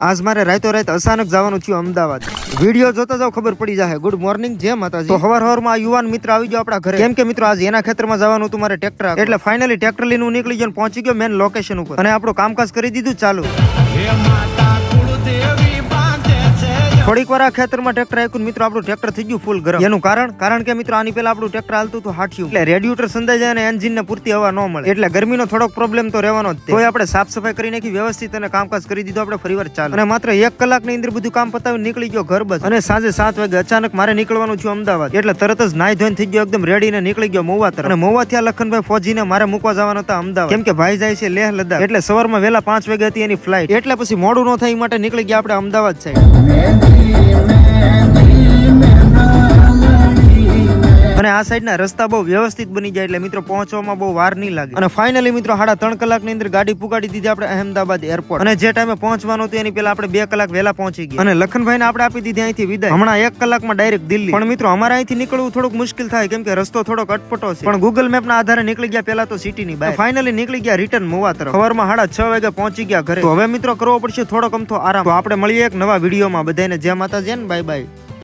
આજ મારે રાતો રાત અચાનક જવાનું થયું અમદાવાદ। વિડીયો જોતા જાવ ખબર પડી જાય। ગુડ મોર્નિંગ, જય માતાજી। તો હવાર માં યુવાન મિત્ર આવી ગયો આપણા ઘરે, કેમ કે મિત્રો આજ એના ખેતરમાં જવાનું હતું મારે ટ્રેક્ટર, એટલે ફાઇનલી ટ્રેક્ટર લઈને હું નીકળી ગયો, પહોંચી ગયો મેન લોકેશન ઉપર અને આપણું કામકાજ કરી દીધું ચાલુ। થોડીક વાર આ ખેતરમાં ટ્રેક્ટર આપ્યું મિત્રો, આપણું ટ્રેક્ટર થઈ ગયું ફૂલ ગરમ। એનું કારણ કે મિત્રો આની પેલા આપણું ટ્રેક્ટર હાલતું હતું હાઠિયું, એટલે રેડિએટર સંધાઈ જાય અને એન્જિન ને પૂરતી હવા ન મળે, એટલે ગરમીનો થોડોક પ્રોબ્લેમ તો રહેવાનો જ। તો આપણે સાફ સફાઈ કરી નાખી વ્યવસ્થિત અને કામકાજ કરી દીધું આપણે ફરીવાર ચાલુ। અને માત્ર 1 કલાકની અંદર બધું કામ પતાવી નીકળી ગયો ઘર બસ। અને સાંજે 7 વાગે અચાનક મારે નીકળવાનું છું અમદાવાદ, એટલે તરત જ નાઈ ધોઈને થઈ ગયો એકદમ રેડી ને નીકળી ગયો મહુવા તરફ। અને મહુવા થી લખનભાઈ ફોજીને મારે મૂકવા જવાના હતા અમદાવાદ, કેમ કે ભાઈ જાય છે લેહ લદ્દાખ, એટલે સવારમાં વહેલા 5 વાગે હતી એની ફ્લાઇટ, એટલે પછી મોડું ન થાય એ માટે નીકળી ગયા આપણે અમદાવાદ સાઈડ। અને આ સાઈડ ના રસ્તા બહુ વ્યવસ્થિત બની જાય એટલે મિત્રો પહોંચવામાં બહુ વાર નહીં લાગે। અને ફાઇનલી મિત્રો 3.5 કલાકની અંદર ગાડી પુગાડી દીધી આપણે અહેમદાબાદ એરપોર્ટ, અને જે ટાઈમે પહોંચવાનું હતું એની પેલા આપણે 2 કલાક વહેલા પહોંચી ગયા। અને લખનભાઈને આપણે આપી દીધી અહીંથી વિદાય, હમણાં 1 કલાકમાં ડાયરેક્ટ દિલ્હી। પણ મિત્રો અમારે અહીંથી નીકળવું થોડુંક મુશ્કેલ થાય, કેમ કે રસ્તો થોડોક અટપટો છે, પણ ગૂગલ મેપ ના આધારે નીકળી ગયા પેલા તો સિટીની બહાર। ફાઇનલી નીકળી ગયા રિટર્ન મહુવા તરફ, સવારમાં 6:30 વાગે પહોંચી ગયા ઘરે। તો હવે મિત્રો કરવો પડશે થોડોક અમથો આરામ। તો આપણે મળીએ એક નવા વિડીયોમાં, બધાને જય માતાજી, બાય બાય।